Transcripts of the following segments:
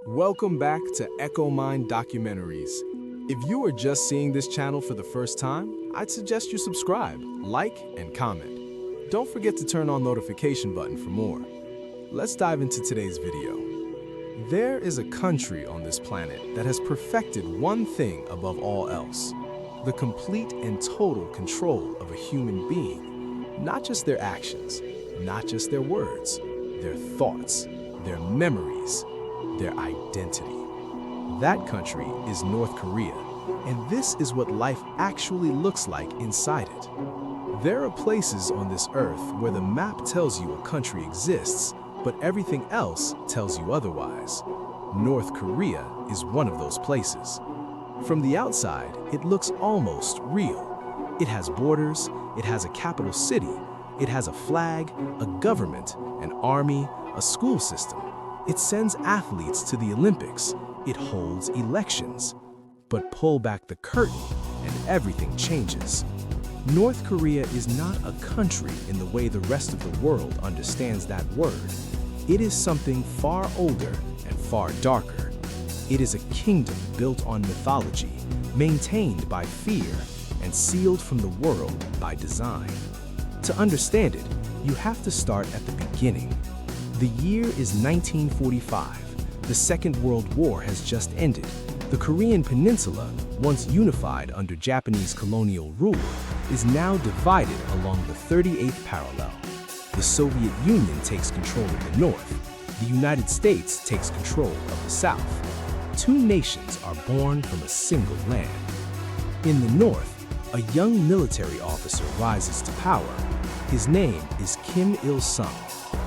Welcome back to Echo Mind Documentaries. If you are just seeing this channel for the first time, I'd suggest you subscribe, like, and comment. Don't forget to turn on the notification button for more. Let's dive into today's video. There is a country on this planet that has perfected one thing above all else: the complete and total control of a human being. Not just their actions, not just their words, their thoughts, their memories, their identity. That country is North Korea, and this is what life actually looks like inside it. There are places on this earth where the map tells you a country exists, but everything else tells you otherwise. North Korea is one of those places. From the outside, it looks almost real. It has borders, it has a capital city, it has a flag, a government, an army, a school system. It sends athletes to the Olympics. It holds elections. But pull back the curtain and everything changes. North Korea is not a country in the way the rest of the world understands that word. It is something far older and far darker. It is a kingdom built on mythology, maintained by fear, and sealed from the world by design. To understand it, you have to start at the beginning. The year is 1945. The Second World War has just ended. The Korean Peninsula, once unified under Japanese colonial rule, is now divided along the 38th parallel. The Soviet Union takes control of the north. The United States takes control of the south. Two nations are born from a single land. In the north, a young military officer rises to power. His name is Kim Il-sung.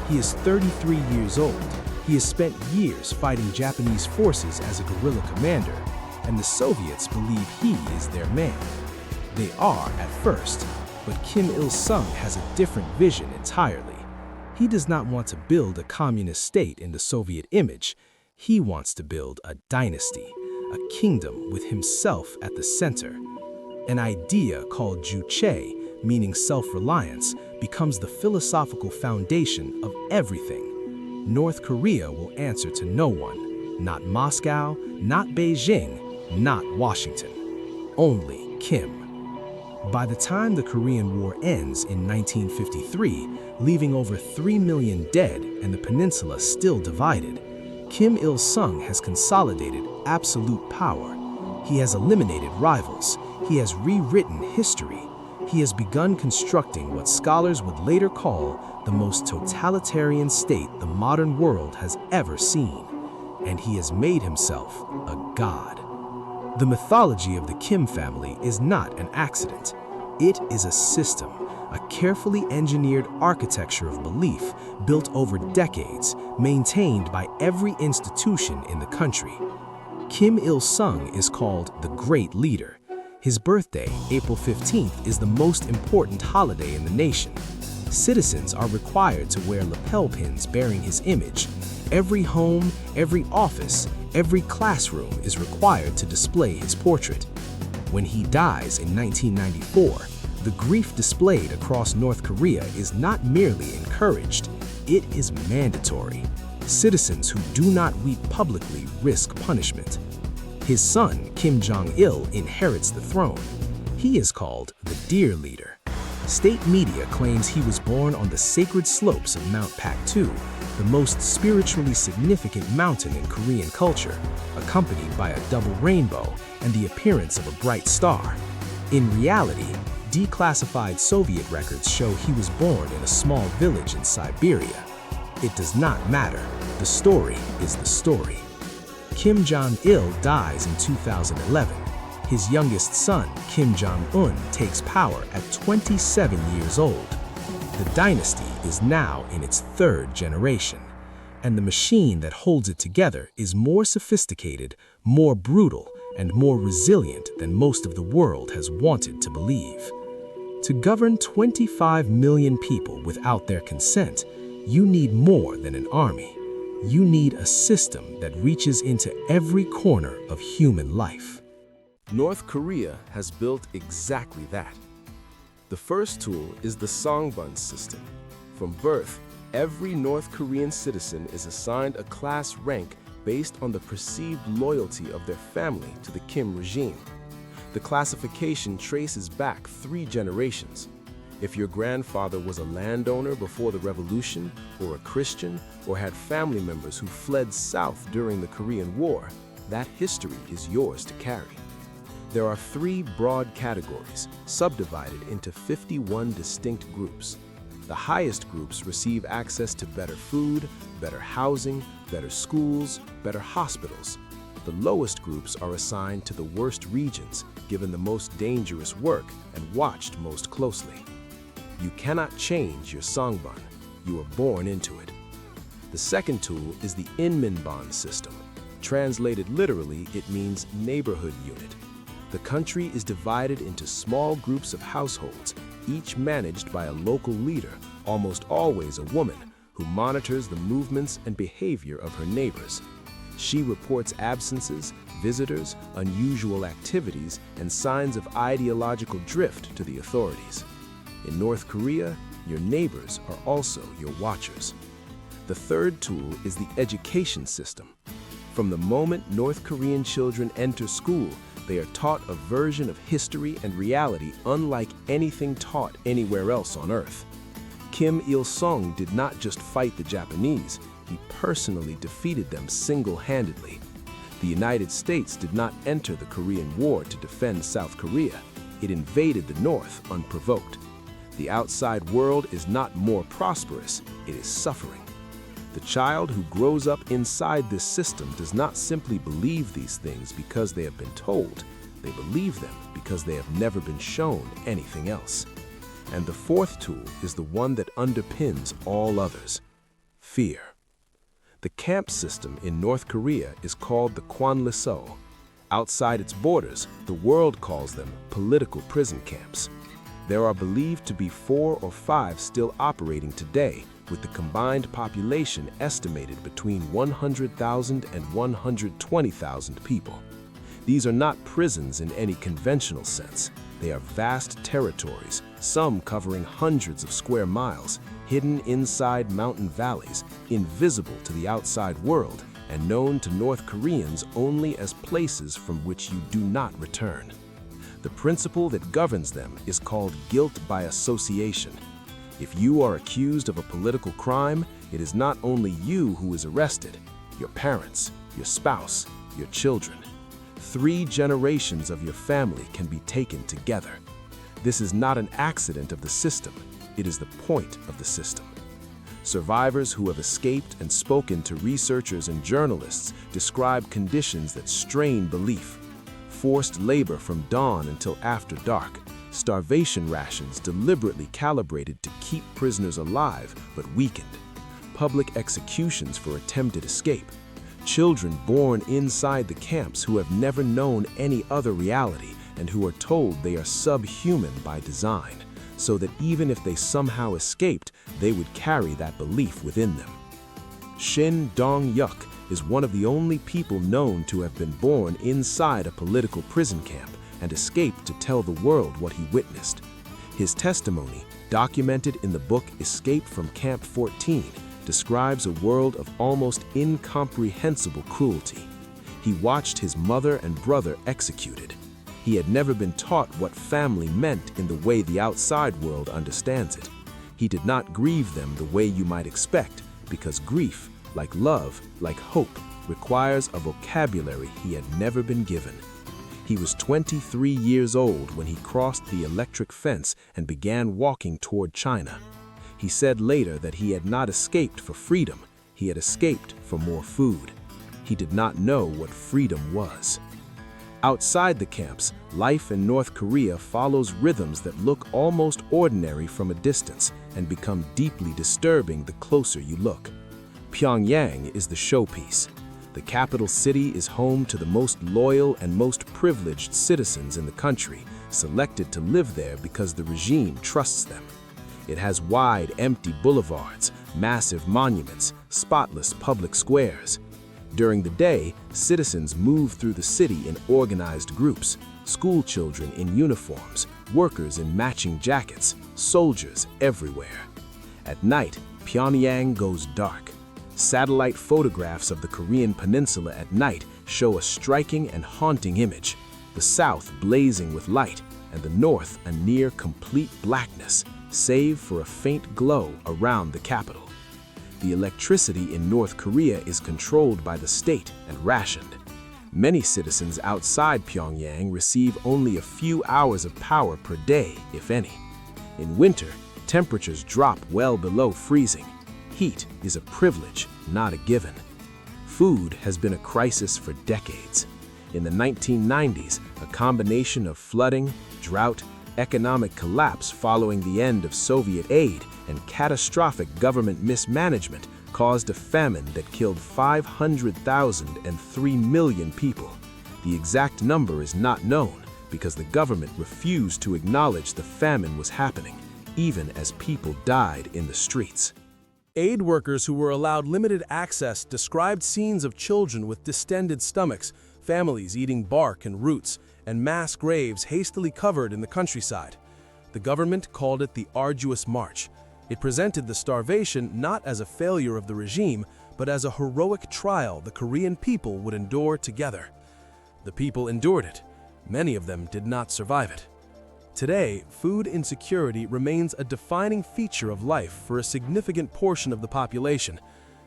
He is 33 years old. He has spent years fighting Japanese forces as a guerrilla commander, and the Soviets believe he is their man. They are at first, but Kim Il-sung has a different vision entirely. He does not want to build a communist state in the Soviet image. He wants to build a dynasty, a kingdom with himself at the center. An idea called Juche, meaning self-reliance, becomes the philosophical foundation of everything. North Korea will answer to no one, not Moscow, not Beijing, not Washington. Only Kim. By the time the Korean War ends in 1953, leaving over 3 million dead and the peninsula still divided, Kim Il-sung has consolidated absolute power. He has eliminated rivals. He has rewritten history. He has begun constructing what scholars would later call the most totalitarian state the modern world has ever seen. And he has made himself a god. The mythology of the Kim family is not an accident. It is a system, a carefully engineered architecture of belief built over decades, maintained by every institution in the country. Kim Il-sung is called the Great Leader. His birthday, April 15th, is the most important holiday in the nation. Citizens are required to wear lapel pins bearing his image. Every home, every office, every classroom is required to display his portrait. When he dies in 1994, the grief displayed across North Korea is not merely encouraged, it is mandatory. Citizens who do not weep publicly risk punishment. His son, Kim Jong-il, inherits the throne. He is called the Dear Leader. State media claims he was born on the sacred slopes of Mount Paktu, the most spiritually significant mountain in Korean culture, accompanied by a double rainbow and the appearance of a bright star. In reality, declassified Soviet records show he was born in a small village in Siberia. It does not matter. The story is the story. Kim Jong-il dies in 2011. His youngest son, Kim Jong-un, takes power at 27 years old. The dynasty is now in its third generation, and the machine that holds it together is more sophisticated, more brutal, and more resilient than most of the world has wanted to believe. To govern 25 million people without their consent, you need more than an army. You need a system that reaches into every corner of human life. North Korea has built exactly that. The first tool is the Songbun system. From birth, every North Korean citizen is assigned a class rank based on the perceived loyalty of their family to the Kim regime. The classification traces back 3 generations. If your grandfather was a landowner before the revolution, or a Christian, or had family members who fled south during the Korean War, that history is yours to carry. There are 3 broad categories, subdivided into 51 distinct groups. The highest groups receive access to better food, better housing, better schools, better hospitals. The lowest groups are assigned to the worst regions, given the most dangerous work and watched most closely. You cannot change your songbun. You are born into it. The second tool is the Inminban system. Translated literally, it means neighborhood unit. The country is divided into small groups of households, each managed by a local leader, almost always a woman, who monitors the movements and behavior of her neighbors. She reports absences, visitors, unusual activities, and signs of ideological drift to the authorities. In North Korea, your neighbors are also your watchers. The third tool is the education system. From the moment North Korean children enter school, they are taught a version of history and reality unlike anything taught anywhere else on Earth. Kim Il-sung did not just fight the Japanese, he personally defeated them single-handedly. The United States did not enter the Korean War to defend South Korea. It invaded the North unprovoked. The outside world is not more prosperous, it is suffering. The child who grows up inside this system does not simply believe these things because they have been told. They believe them because they have never been shown anything else. And the fourth tool is the one that underpins all others: fear. The camp system in North Korea is called the Kwanliso. Outside its borders, the world calls them political prison camps. There are believed to be 4 or 5 still operating today, with the combined population estimated between 100,000 and 120,000 people. These are not prisons in any conventional sense. They are vast territories, some covering hundreds of square miles, hidden inside mountain valleys, invisible to the outside world, and known to North Koreans only as places from which you do not return. The principle that governs them is called guilt by association. If you are accused of a political crime, it is not only you who is arrested, your parents, your spouse, your children. 3 generations of your family can be taken together. This is not an accident of the system, it is the point of the system. Survivors who have escaped and spoken to researchers and journalists describe conditions that strain belief. Forced labor from dawn until after dark, starvation rations deliberately calibrated to keep prisoners alive but weakened, public executions for attempted escape, children born inside the camps who have never known any other reality and who are told they are subhuman by design, so that even if they somehow escaped, they would carry that belief within them. Shin Dong-yuk is one of the only people known to have been born inside a political prison camp and escaped to tell the world what he witnessed. His testimony, documented in the book Escape from Camp 14, describes a world of almost incomprehensible cruelty. He watched his mother and brother executed. He had never been taught what family meant in the way the outside world understands it. He did not grieve them the way you might expect, because grief, like love, like hope, requires a vocabulary he had never been given. He was 23 years old when he crossed the electric fence and began walking toward China. He said later that he had not escaped for freedom, he had escaped for more food. He did not know what freedom was. Outside the camps, life in North Korea follows rhythms that look almost ordinary from a distance and become deeply disturbing the closer you look. Pyongyang is the showpiece. The capital city is home to the most loyal and most privileged citizens in the country, selected to live there because the regime trusts them. It has wide, empty boulevards, massive monuments, spotless public squares. During the day, citizens move through the city in organized groups, school children in uniforms, workers in matching jackets, soldiers everywhere. At night, Pyongyang goes dark. Satellite photographs of the Korean peninsula at night show a striking and haunting image, the south blazing with light and the north a near complete blackness, save for a faint glow around the capital. The electricity in North Korea is controlled by the state and rationed. Many citizens outside Pyongyang receive only a few hours of power per day, if any. In winter, temperatures drop well below freezing. Heat is a privilege, not a given. Food has been a crisis for decades. In the 1990s, a combination of flooding, drought, economic collapse following the end of Soviet aid, and catastrophic government mismanagement caused a famine that killed 500,000 and 3 million people. The exact number is not known because the government refused to acknowledge the famine was happening, even as people died in the streets. Aid workers who were allowed limited access described scenes of children with distended stomachs, families eating bark and roots, and mass graves hastily covered in the countryside. The government called it the Arduous March. It presented the starvation not as a failure of the regime, but as a heroic trial the Korean people would endure together. The people endured it. Many of them did not survive it. Today, food insecurity remains a defining feature of life for a significant portion of the population.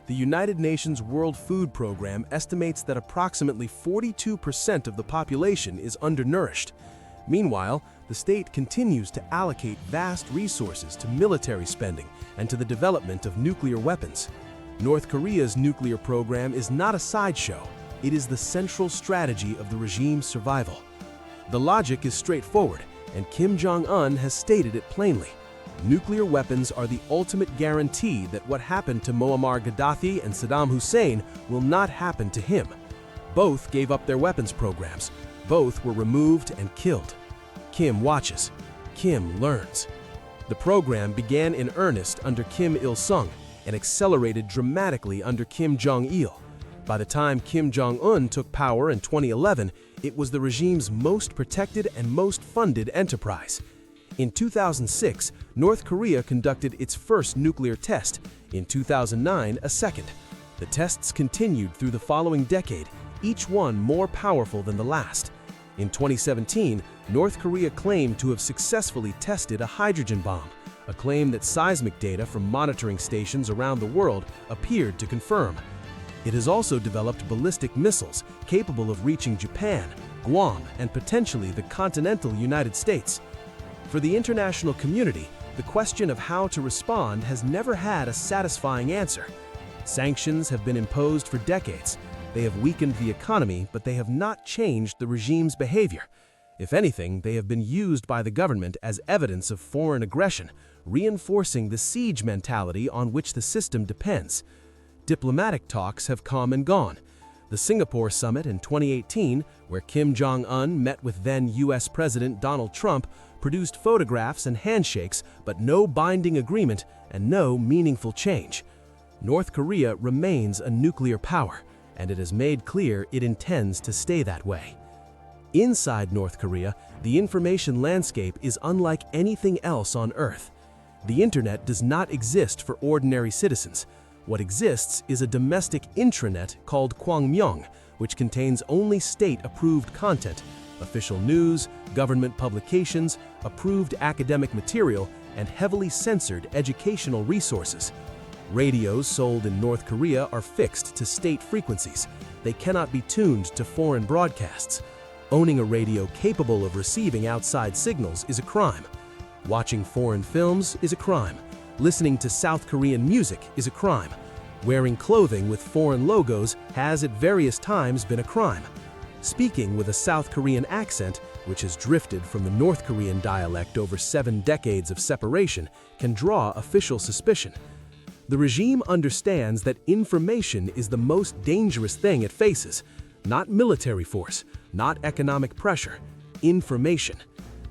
The United Nations World Food Program estimates that approximately 42% of the population is undernourished. Meanwhile, the state continues to allocate vast resources to military spending and to the development of nuclear weapons. North Korea's nuclear program is not a sideshow. It is the central strategy of the regime's survival. The logic is straightforward, and Kim Jong-un has stated it plainly. Nuclear weapons are the ultimate guarantee that what happened to Muammar Gaddafi and Saddam Hussein will not happen to him. Both gave up their weapons programs. Both were removed and killed. Kim watches. Kim learns. The program began in earnest under Kim Il-sung and accelerated dramatically under Kim Jong-il. By the time Kim Jong-un took power in 2011, it was the regime's most protected and most funded enterprise. In 2006, North Korea conducted its first nuclear test. In 2009, a second. The tests continued through the following decade, each one more powerful than the last. In 2017, North Korea claimed to have successfully tested a hydrogen bomb, a claim that seismic data from monitoring stations around the world appeared to confirm. It has also developed ballistic missiles capable of reaching Japan, Guam, and potentially the continental United States. For the international community, the question of how to respond has never had a satisfying answer. Sanctions have been imposed for decades. They have weakened the economy, but they have not changed the regime's behavior. If anything, they have been used by the government as evidence of foreign aggression, reinforcing the siege mentality on which the system depends. Diplomatic talks have come and gone. The Singapore summit in 2018, where Kim Jong-un met with then U.S. President Donald Trump, produced photographs and handshakes, but no binding agreement and no meaningful change. North Korea remains a nuclear power, and it has made clear it intends to stay that way. Inside North Korea, the information landscape is unlike anything else on Earth. The internet does not exist for ordinary citizens. What exists is a domestic intranet called Kwangmyong, which contains only state-approved content, official news, government publications, approved academic material, and heavily censored educational resources. Radios sold in North Korea are fixed to state frequencies. They cannot be tuned to foreign broadcasts. Owning a radio capable of receiving outside signals is a crime. Watching foreign films is a crime. Listening to South Korean music is a crime. Wearing clothing with foreign logos has at various times been a crime. Speaking with a South Korean accent, which has drifted from the North Korean dialect over 7 decades of separation, can draw official suspicion. The regime understands that information is the most dangerous thing it faces. Not military force, not economic pressure, information.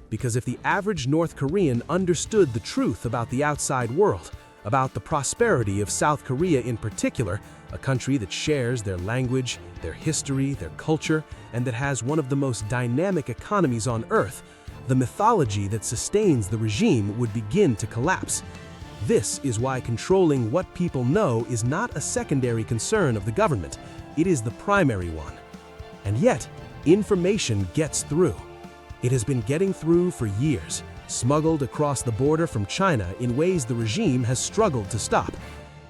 Because if the average North Korean understood the truth about the outside world, about the prosperity of South Korea in particular, a country that shares their language, their history, their culture, and that has one of the most dynamic economies on Earth, the mythology that sustains the regime would begin to collapse. This is why controlling what people know is not a secondary concern of the government, it is the primary one. And yet, information gets through. It has been getting through for years, smuggled across the border from China in ways the regime has struggled to stop.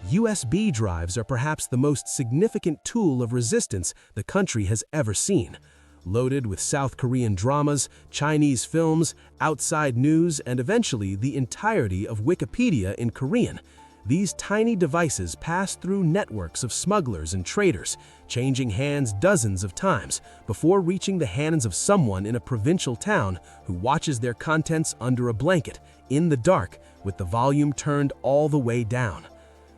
USB drives are perhaps the most significant tool of resistance the country has ever seen. Loaded with South Korean dramas, Chinese films, outside news, and eventually the entirety of Wikipedia in Korean, these tiny devices pass through networks of smugglers and traders, changing hands dozens of times before reaching the hands of someone in a provincial town who watches their contents under a blanket, in the dark, with the volume turned all the way down.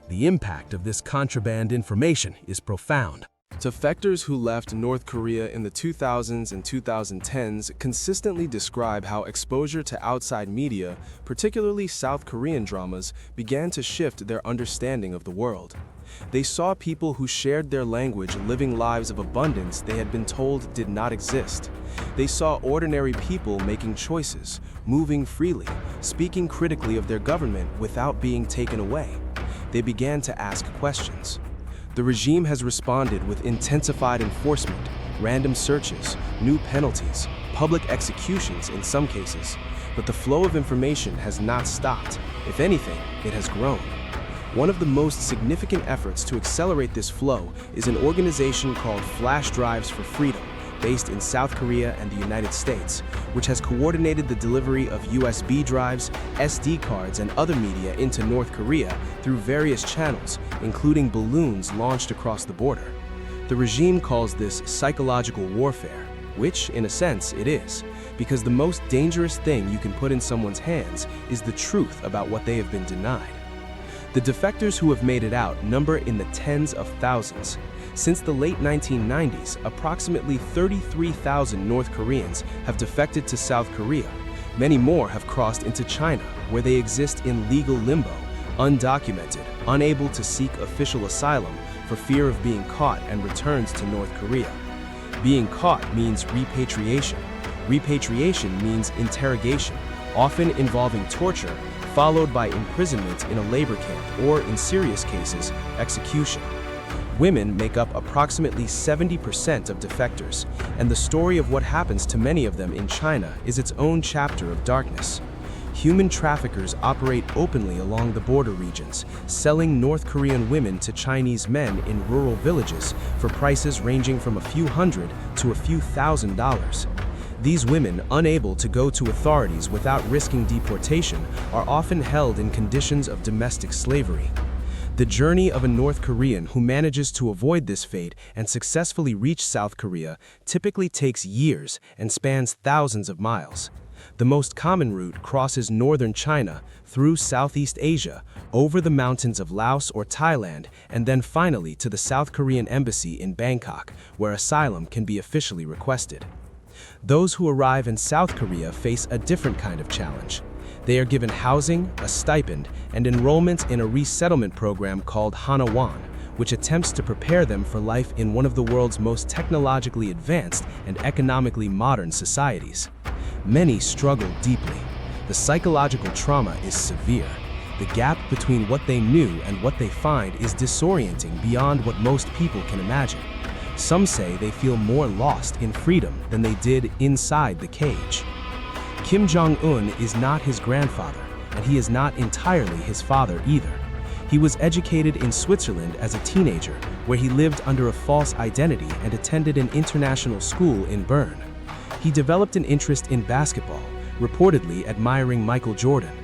The impact of this contraband information is profound. Defectors who left North Korea in the 2000s and 2010s consistently describe how exposure to outside media, particularly South Korean dramas, began to shift their understanding of the world. They saw people who shared their language living lives of abundance they had been told did not exist. They saw ordinary people making choices, moving freely, speaking critically of their government without being taken away. They began to ask questions. The regime has responded with intensified enforcement, random searches, new penalties, public executions in some cases, but the flow of information has not stopped. If anything, it has grown. One of the most significant efforts to accelerate this flow is an organization called Flash Drives for Freedom, based in South Korea and the United States, which has coordinated the delivery of USB drives, SD cards, and other media into North Korea through various channels, including balloons launched across the border. The regime calls this psychological warfare, which, in a sense, it is, because the most dangerous thing you can put in someone's hands is the truth about what they have been denied. The defectors who have made it out number in the tens of thousands. Since the late 1990s, approximately 33,000 North Koreans have defected to South Korea. Many more have crossed into China, where they exist in legal limbo, undocumented, unable to seek official asylum for fear of being caught and returned to North Korea. Being caught means repatriation. Repatriation means interrogation, often involving torture, followed by imprisonment in a labor camp or, in serious cases, execution. Women make up approximately 70% of defectors, and the story of what happens to many of them in China is its own chapter of darkness. Human traffickers operate openly along the border regions, selling North Korean women to Chinese men in rural villages for prices ranging from a few hundred to a few $1,000s. These women, unable to go to authorities without risking deportation, are often held in conditions of domestic slavery. The journey of a North Korean who manages to avoid this fate and successfully reach South Korea typically takes years and spans thousands of miles. The most common route crosses northern China, through Southeast Asia, over the mountains of Laos or Thailand, and then finally to the South Korean embassy in Bangkok, where asylum can be officially requested. Those who arrive in South Korea face a different kind of challenge. They are given housing, a stipend, and enrollment in a resettlement program called Hanawan, which attempts to prepare them for life in one of the world's most technologically advanced and economically modern societies. Many struggle deeply. The psychological trauma is severe. The gap between what they knew and what they find is disorienting beyond what most people can imagine. Some say they feel more lost in freedom than they did inside the cage. Kim Jong-un is not his grandfather, and he is not entirely his father either. He was educated in Switzerland as a teenager, where he lived under a false identity and attended an international school in Bern. He developed an interest in basketball, reportedly admiring Michael Jordan.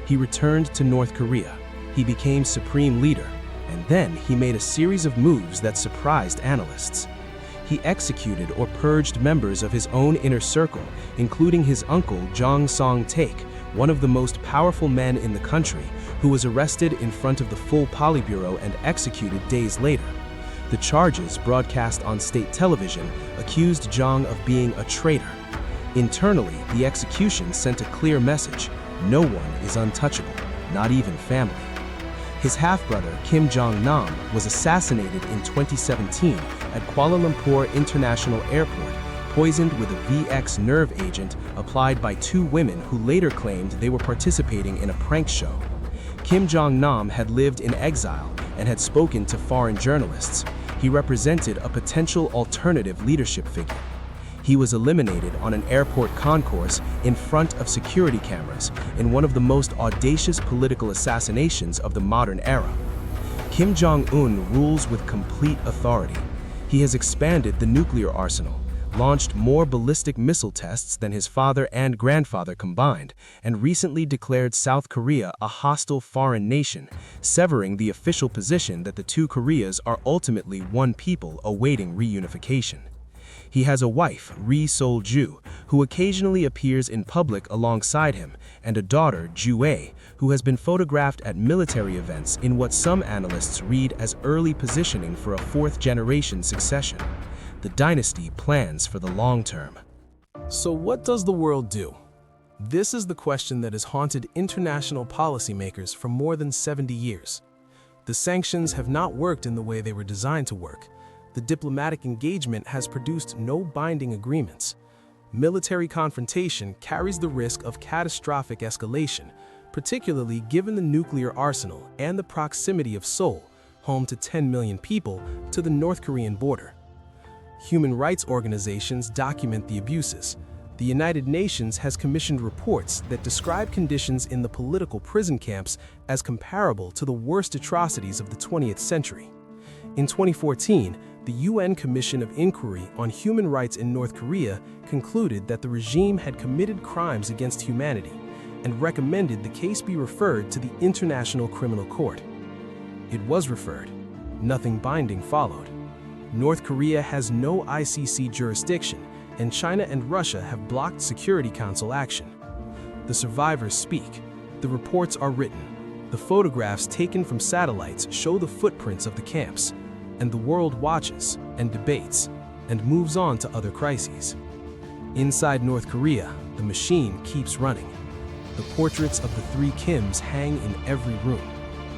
He returned to North Korea. He became supreme leader, and then he made a series of moves that surprised analysts. He executed or purged members of his own inner circle, including his uncle Jong Song-taek, one of the most powerful men in the country, who was arrested in front of the full Politburo and executed days later. The charges, broadcast on state television, accused Jong of being a traitor. Internally, the execution sent a clear message: no one is untouchable, not even family. His half-brother, Kim Jong-nam, was assassinated in 2017 at Kuala Lumpur International Airport, poisoned with a VX nerve agent applied by two women who later claimed they were participating in a prank show. Kim Jong-nam had lived in exile and had spoken to foreign journalists. He represented a potential alternative leadership figure. He was eliminated on an airport concourse in front of security cameras in one of the most audacious political assassinations of the modern era. Kim Jong-un rules with complete authority. He has expanded the nuclear arsenal, launched more ballistic missile tests than his father and grandfather combined, and recently declared South Korea a hostile foreign nation, severing the official position that the two Koreas are ultimately one people awaiting reunification. He has a wife, Ri Sol-ju, who occasionally appears in public alongside him, and a daughter, Ju-ae, who has been photographed at military events in what some analysts read as early positioning for a fourth-generation succession. The dynasty plans for the long term. So what does the world do? This is the question that has haunted international policymakers for more than 70 years. The sanctions have not worked in the way they were designed to work. The diplomatic engagement has produced no binding agreements. Military confrontation carries the risk of catastrophic escalation, particularly given the nuclear arsenal and the proximity of Seoul, home to 10 million people, to the North Korean border. Human rights organizations document the abuses. The United Nations has commissioned reports that describe conditions in the political prison camps as comparable to the worst atrocities of the 20th century. In 2014, the UN Commission of Inquiry on Human Rights in North Korea concluded that the regime had committed crimes against humanity and recommended the case be referred to the International Criminal Court. It was referred. Nothing binding followed. North Korea has no ICC jurisdiction, and China and Russia have blocked Security Council action. The survivors speak. The reports are written. The photographs taken from satellites show the footprints of the camps, and the world watches and debates and moves on to other crises. Inside North Korea, the machine keeps running. The portraits of the three Kims hang in every room.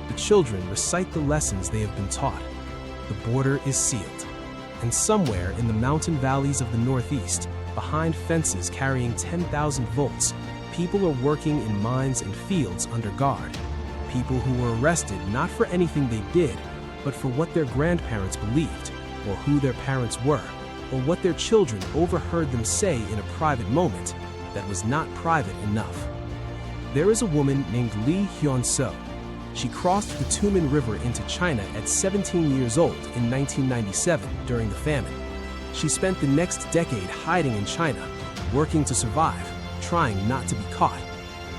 The children recite the lessons they have been taught. The border is sealed. And somewhere in the mountain valleys of the Northeast, behind fences carrying 10,000 volts, people are working in mines and fields under guard. People who were arrested not for anything they did, but for what their grandparents believed, or who their parents were, or what their children overheard them say in a private moment that was not private enough. There is a woman named Lee Hyun-soo. She crossed the Tumen River into China at 17 years old in 1997 during the famine. She spent the next decade hiding in China, working to survive, trying not to be caught.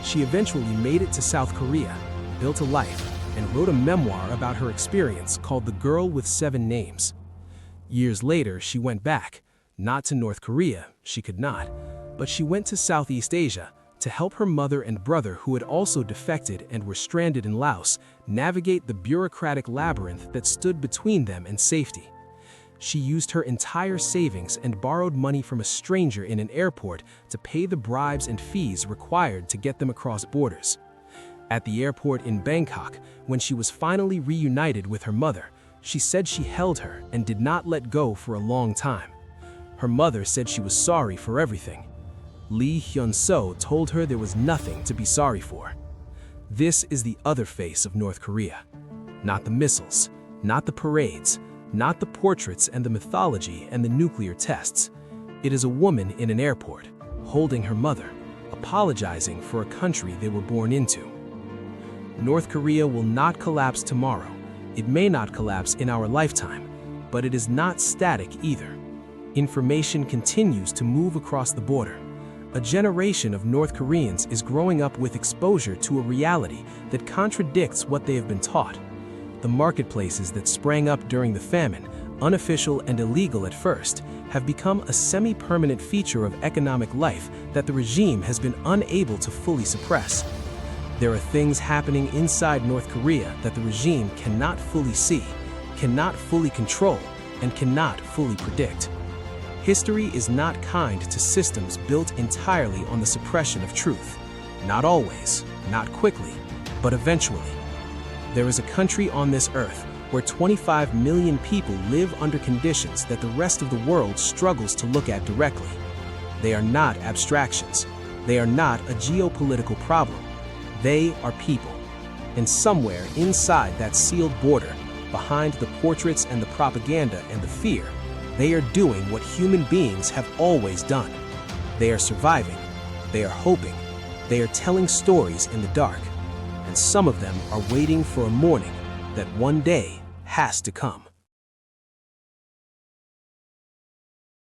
She eventually made it to South Korea, built a life, and wrote a memoir about her experience called The Girl with Seven Names. Years later, she went back, not to North Korea, she could not, but she went to Southeast Asia to help her mother and brother who had also defected and were stranded in Laos navigate the bureaucratic labyrinth that stood between them and safety. She used her entire savings and borrowed money from a stranger in an airport to pay the bribes and fees required to get them across borders. At the airport in Bangkok, when she was finally reunited with her mother, she said she held her and did not let go for a long time. Her mother said she was sorry for everything. Lee Hyun-soo told her there was nothing to be sorry for. This is the other face of North Korea. Not the missiles, not the parades, not the portraits and the mythology and the nuclear tests. It is a woman in an airport, holding her mother, apologizing for a country they were born into. North Korea will not collapse tomorrow. It may not collapse in our lifetime, but it is not static either. Information continues to move across the border. A generation of North Koreans is growing up with exposure to a reality that contradicts what they have been taught. The marketplaces that sprang up during the famine, unofficial and illegal at first, have become a semi-permanent feature of economic life that the regime has been unable to fully suppress. There are things happening inside North Korea that the regime cannot fully see, cannot fully control, and cannot fully predict. History is not kind to systems built entirely on the suppression of truth. Not always, not quickly, but eventually. There is a country on this earth where 25 million people live under conditions that the rest of the world struggles to look at directly. They are not abstractions. They are not a geopolitical problem. They are people. And somewhere inside that sealed border, behind the portraits and the propaganda and the fear, they are doing what human beings have always done. They are surviving, they are hoping, they are telling stories in the dark, and some of them are waiting for a morning that one day has to come.